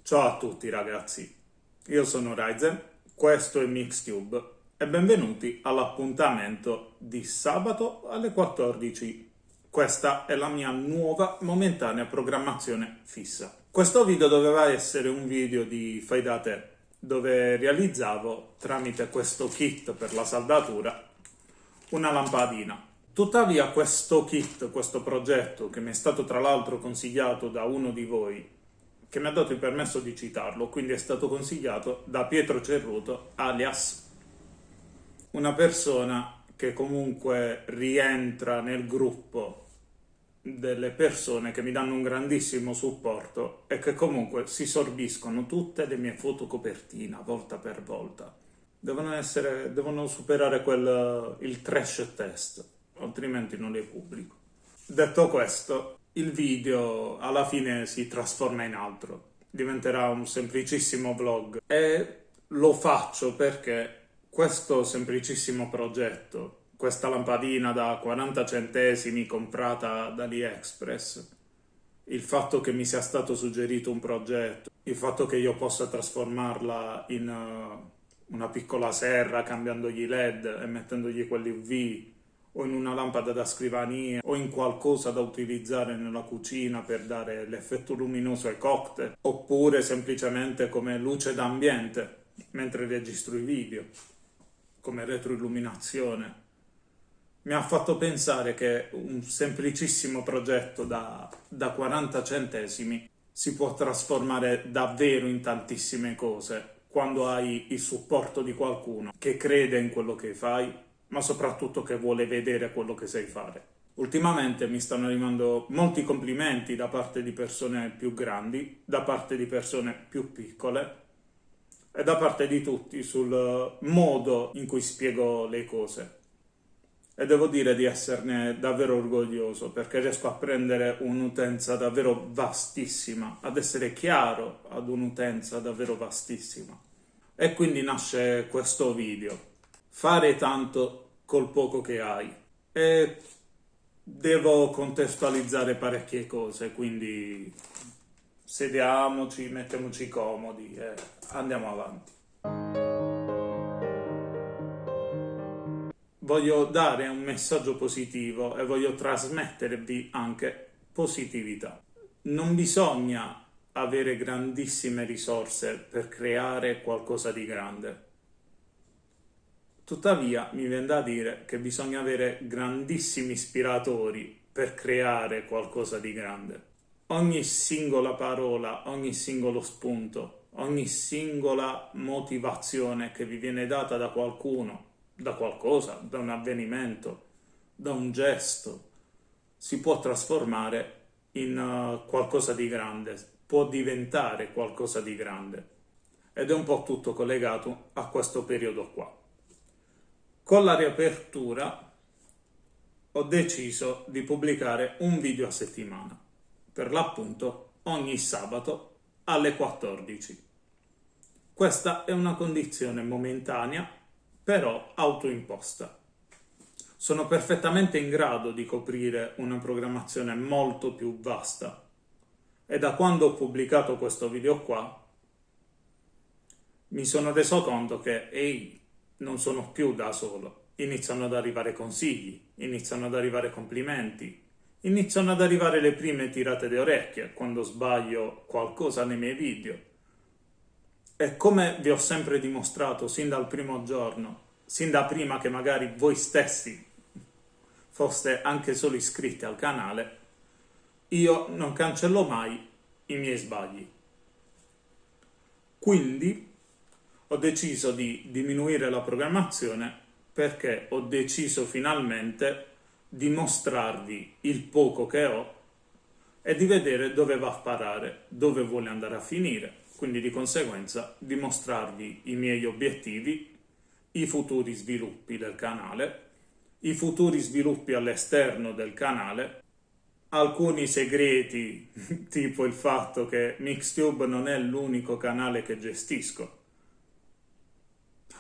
Ciao a tutti ragazzi, io sono Ryzen, questo è Mixtube e benvenuti all'appuntamento di sabato alle 14. Questa è la mia nuova momentanea programmazione fissa. Questo video doveva essere un video di fai da te, dove realizzavo tramite questo kit per la saldatura una lampadina. Tuttavia questo kit, questo progetto che mi è stato tra l'altro consigliato da uno di voi che mi ha dato il permesso di citarlo, quindi è stato consigliato da Pietro Cerruto, alias una persona che comunque rientra nel gruppo delle persone che mi danno un grandissimo supporto e che comunque si sorbiscono tutte le mie foto copertina volta per volta. Devono superare il trash test, altrimenti non le pubblico. Detto questo, il video alla fine si trasforma in altro, diventerà un semplicissimo vlog e lo faccio perché questo semplicissimo progetto, questa lampadina da 40 centesimi comprata da AliExpress, il fatto che mi sia stato suggerito un progetto, il fatto che io possa trasformarla in una piccola serra cambiandogli i LED e mettendogli quelli UV, o in una lampada da scrivania, o in qualcosa da utilizzare nella cucina per dare l'effetto luminoso ai cocktail, oppure semplicemente come luce d'ambiente mentre registro i video, come retroilluminazione. Mi ha fatto pensare che un semplicissimo progetto da 40 centesimi si può trasformare davvero in tantissime cose quando hai il supporto di qualcuno che crede in quello che fai, ma soprattutto che vuole vedere quello che sai fare. Ultimamente mi stanno arrivando molti complimenti da parte di persone più grandi, da parte di persone più piccole e da parte di tutti sul modo in cui spiego le cose. E devo dire di esserne davvero orgoglioso, perché riesco a prendere un'utenza davvero vastissima, ad essere chiaro ad un'utenza davvero vastissima. E quindi nasce questo video. Fare tanto col poco che hai. E devo contestualizzare parecchie cose, quindi sediamoci, mettiamoci comodi e andiamo avanti. Voglio dare un messaggio positivo e voglio trasmettervi anche positività. Non bisogna avere grandissime risorse per creare qualcosa di grande. Tuttavia mi viene da dire che bisogna avere grandissimi ispiratori per creare qualcosa di grande. Ogni singola parola, ogni singolo spunto, ogni singola motivazione che vi viene data da qualcuno, da qualcosa, da un avvenimento, da un gesto, si può trasformare in qualcosa di grande, può diventare qualcosa di grande. Ed è un po' tutto collegato a questo periodo qua. Con la riapertura ho deciso di pubblicare un video a settimana, per l'appunto ogni sabato alle 14. Questa è una condizione momentanea, però autoimposta. Sono perfettamente in grado di coprire una programmazione molto più vasta e da quando ho pubblicato questo video qua mi sono reso conto che non sono più da solo, iniziano ad arrivare consigli, iniziano ad arrivare complimenti, iniziano ad arrivare le prime tirate di orecchie quando sbaglio qualcosa nei miei video. E come vi ho sempre dimostrato sin dal primo giorno, sin da prima che magari voi stessi foste anche solo iscritti al canale, io non cancello mai i miei sbagli. Quindi ho deciso di diminuire la programmazione perché ho deciso finalmente di mostrarvi il poco che ho e di vedere dove va a parare, dove vuole andare a finire, quindi di conseguenza di mostrarvi i miei obiettivi, i futuri sviluppi del canale, i futuri sviluppi all'esterno del canale, alcuni segreti, tipo il fatto che Mixtube non è l'unico canale che gestisco,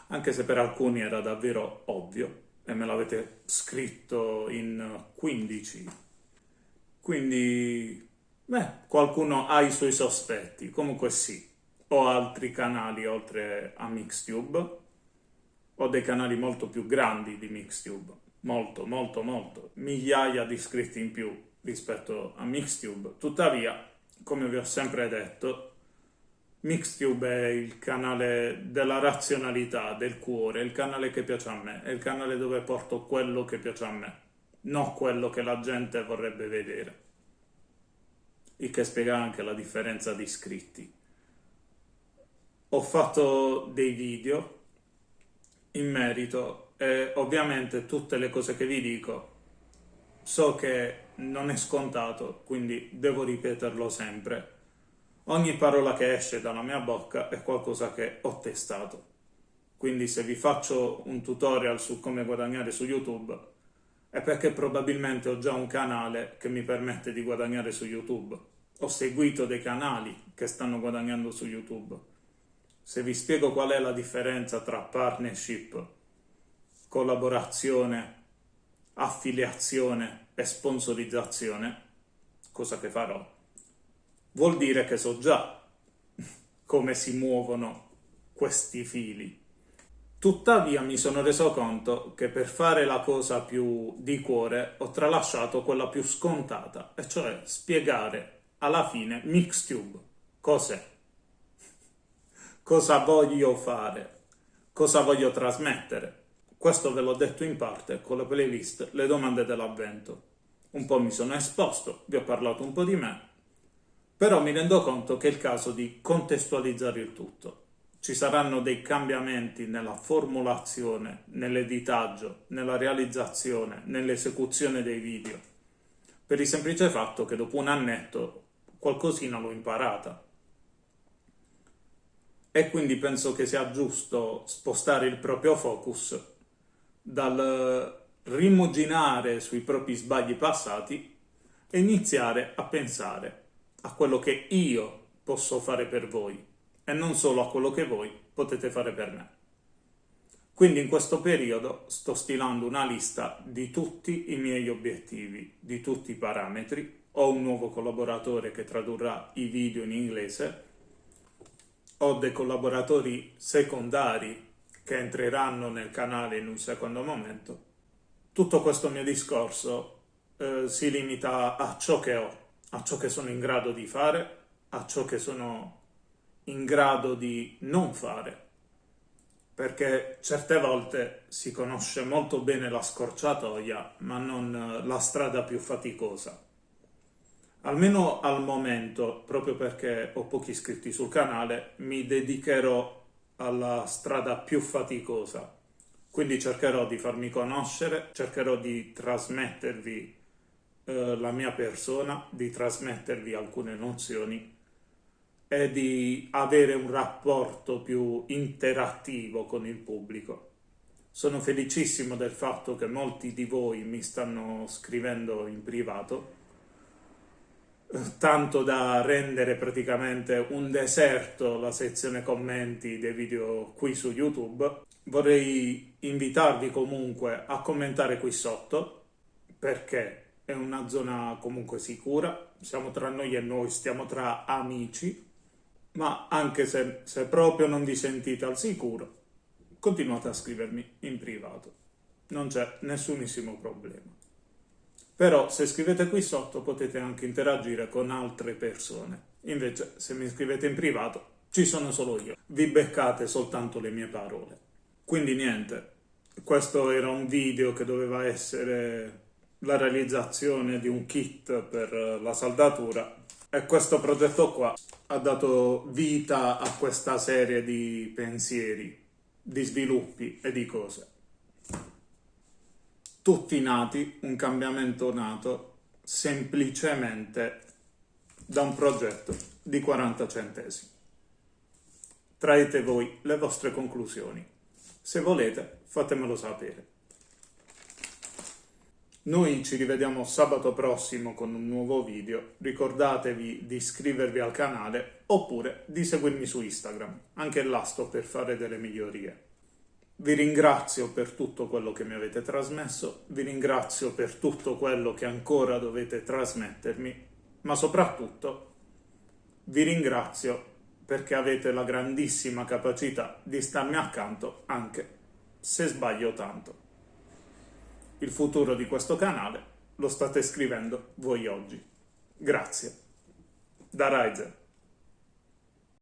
anche se per alcuni era davvero ovvio e me l'avete scritto in 15. Quindi, qualcuno ha i suoi sospetti, comunque sì. Ho altri canali oltre a Mixtube, ho dei canali molto più grandi di Mixtube, molto, migliaia di iscritti in più rispetto a Mixtube. Tuttavia, come vi ho sempre detto, Mixtube è il canale della razionalità, del cuore, è il canale che piace a me, è il canale dove porto quello che piace a me, non quello che la gente vorrebbe vedere. Il che spiega anche la differenza di iscritti. Ho fatto dei video in merito e ovviamente tutte le cose che vi dico so che non è scontato, quindi devo ripeterlo sempre. Ogni parola che esce dalla mia bocca è qualcosa che ho testato. Quindi se vi faccio un tutorial su come guadagnare su YouTube è perché probabilmente ho già un canale che mi permette di guadagnare su YouTube. Ho seguito dei canali che stanno guadagnando su YouTube. Se vi spiego qual è la differenza tra partnership, collaborazione, affiliazione e sponsorizzazione, cosa che farò, vuol dire che so già come si muovono questi fili. Tuttavia mi sono reso conto che per fare la cosa più di cuore ho tralasciato quella più scontata, e cioè spiegare alla fine Mixtube cos'è, cosa voglio fare, cosa voglio trasmettere. Questo ve l'ho detto in parte con la playlist Le domande dell'avvento. Un po' mi sono esposto, vi ho parlato un po' di me, però mi rendo conto che è il caso di contestualizzare il tutto. Ci saranno dei cambiamenti nella formulazione, nell'editaggio, nella realizzazione, nell'esecuzione dei video, per il semplice fatto che dopo un annetto qualcosina l'ho imparata. E quindi penso che sia giusto spostare il proprio focus dal rimuginare sui propri sbagli passati e iniziare a pensare a quello che io posso fare per voi e non solo a quello che voi potete fare per me. Quindi in questo periodo sto stilando una lista di tutti i miei obiettivi, di tutti i parametri. Ho un nuovo collaboratore che tradurrà i video in inglese, ho dei collaboratori secondari che entreranno nel canale in un secondo momento. Tutto questo mio discorso si limita a ciò che ho, a ciò che sono in grado di fare, a ciò che sono in grado di non fare, perché certe volte si conosce molto bene la scorciatoia, ma non la strada più faticosa. Almeno al momento, proprio perché ho pochi iscritti sul canale, mi dedicherò alla strada più faticosa. Quindi cercherò di farmi conoscere, cercherò di trasmettervi la mia persona, di trasmettervi alcune nozioni e di avere un rapporto più interattivo con il pubblico. Sono felicissimo del fatto che molti di voi mi stanno scrivendo in privato, tanto da rendere praticamente un deserto la sezione commenti dei video qui su YouTube. Vorrei invitarvi comunque a commentare qui sotto, perché è una zona comunque sicura, siamo tra noi e noi, stiamo tra amici, ma anche se proprio non vi sentite al sicuro, continuate a scrivermi in privato, non c'è nessunissimo problema. Però se scrivete qui sotto potete anche interagire con altre persone, invece se mi scrivete in privato ci sono solo io, vi beccate soltanto le mie parole. Quindi niente, questo era un video che doveva essere la realizzazione di un kit per la saldatura e questo progetto qua ha dato vita a questa serie di pensieri, di sviluppi e di cose. Tutti nati, un cambiamento nato semplicemente da un progetto di 40 centesimi. Traete voi le vostre conclusioni. Se volete, fatemelo sapere. Noi ci rivediamo sabato prossimo con un nuovo video. Ricordatevi di iscrivervi al canale oppure di seguirmi su Instagram. Anche là sto per fare delle migliorie. Vi ringrazio per tutto quello che mi avete trasmesso, vi ringrazio per tutto quello che ancora dovete trasmettermi, ma soprattutto vi ringrazio perché avete la grandissima capacità di starmi accanto anche se sbaglio tanto. Il futuro di questo canale lo state scrivendo voi oggi. Grazie. Da Ryzen.